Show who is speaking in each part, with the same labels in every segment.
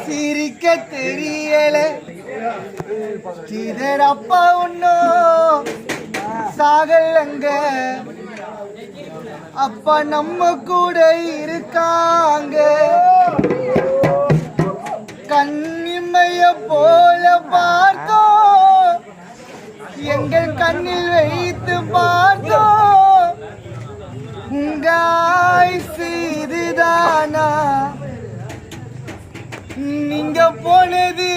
Speaker 1: சிரிக்க தெரியல ஸ்ரீதர் அப்பா ஒன்னும் சாகலங்க. அப்பா நம்ம கூட இருக்காங்க. கண்ணிமைய போல பார்த்தோம், எங்கள் கண்ணில் வைத்து பார்த்தோம். உங்க ஆயுசு இதுதானா? நீங்க போனது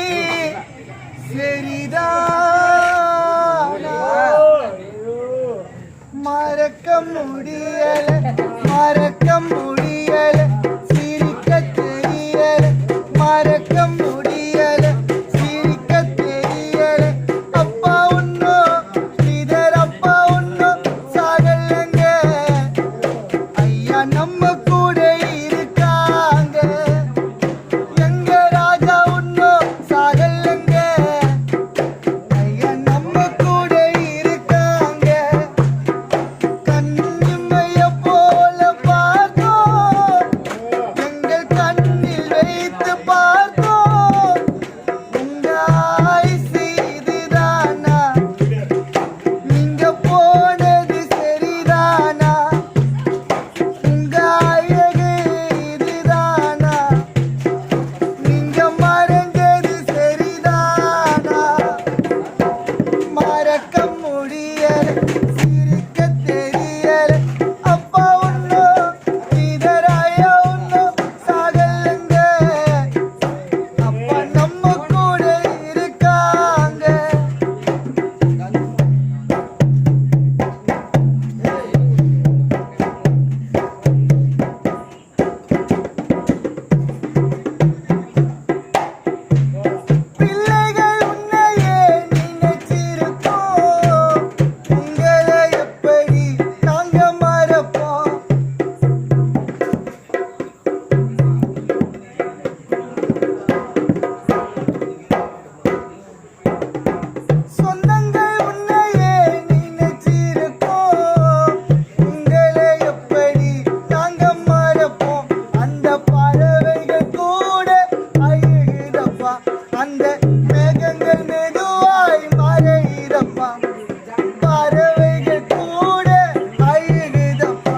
Speaker 1: சரிதானா? மறக்க முடியல, மறக்க முடியல, சிரிக்க தெரியல, மறக்க முடியல, சிரிக்க தெரியல. அப்பா ஒன்னும் ஸ்ரீதர் அப்பா ஒன்னும் சாகலங்க. ஐயா நம்ம கூட இருக்காங்க. எங்க ராஜா ஒன்னும் சாகலங்க. ஐயா நம்ம கூட இருக்காங்க. கண்ணிமைய போல பார்த்தோம், எங்கள் கண்ணில் வைத்து பார்த்தோம். உங்க ஆயுசு இதுதானா? நீங்க போனது சரிதானா? உங்க அழகு இதுதானா? நீங்க மறைஞ்சது சரிதானா? மறக்க முடியல, சிரிக்க தெரியல. அப்பா ஒன்னும் ஸ்ரீதர் ஐயா ஒன்னும் சாகலங்க. அப்பா நம்ம கூட இருக்காங்க. பிள்ளைகள் உன்னையே நினைச்சிருக்கோம், உங்களை எப்படி நாங்க மறப்போம்? சொந்தங்கள் உன்னையே நினைச்சிருக்கோம், உங்களை எப்படி நாங்க மறப்போம்? அந்த பறவைகள் கூட அழுகுதப்பா, அந்த மேகங்கள் மெதுவாய் மறையுதப்பா. பறவைகள் கூட அழுகுதப்பா,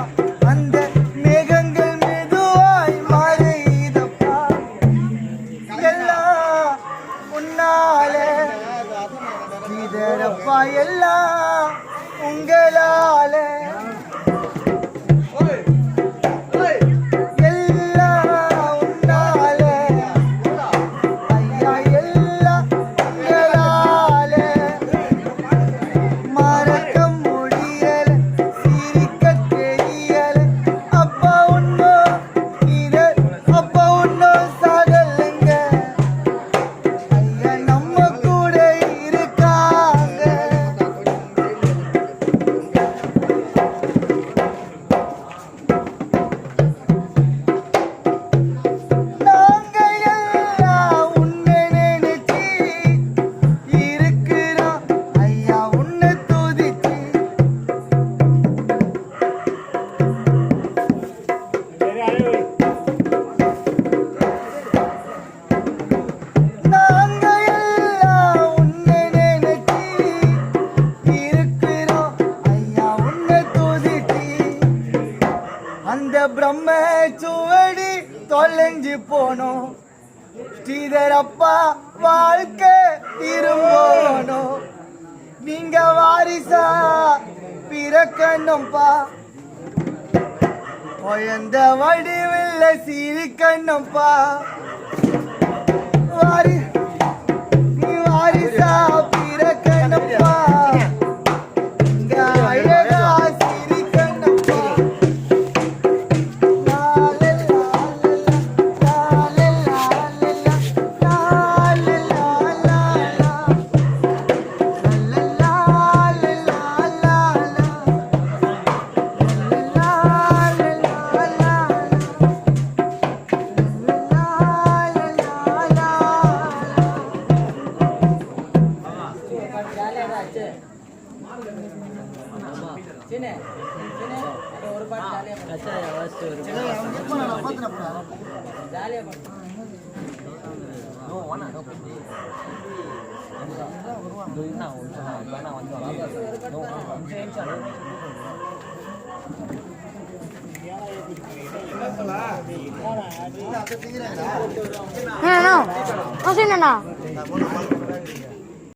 Speaker 1: அந்த மேகங்கள் மெதுவாய் மறையுதப்பா. எல்லாம் உன்னால ஸ்ரீதரப்பா, எல்லாம் உங்களால. எல்லாம் உன்னால ஐயா, எல்லாம் உங்களால. மறக்க முடியல, சிரிக்க தெரியல. அப்பா ஒன்னும் ஸ்ரீதர் அப்பா ஒன்னும் சாகலங்க. ஐயா நம்ம கூட இருக்காங்க. நாங்க எல்லாம் உன்னை நினைச்சு இருக்கிறோம். ஐயா உன்னை துதிச்சு. நாங்க எல்லாம் உன்னை நினைச்சு இருக்கிறோம். ஐயா உன்னை துதிச்சு. அந்த பிரம்ம சுவடி தொலைஞ்சு போனோம். ஸ்ரீதர் அப்பா வாழ்க்கை திரும்பணும். நீங்க வாரிசா பிறக்கணும்பா. குழந்த வடிவில்ல சிரிக்கணும்பா. நீ வாரிசா பிறக்கணும்பா. இங்க அழகா சிரிக்கணும்பா.
Speaker 2: அண்ணா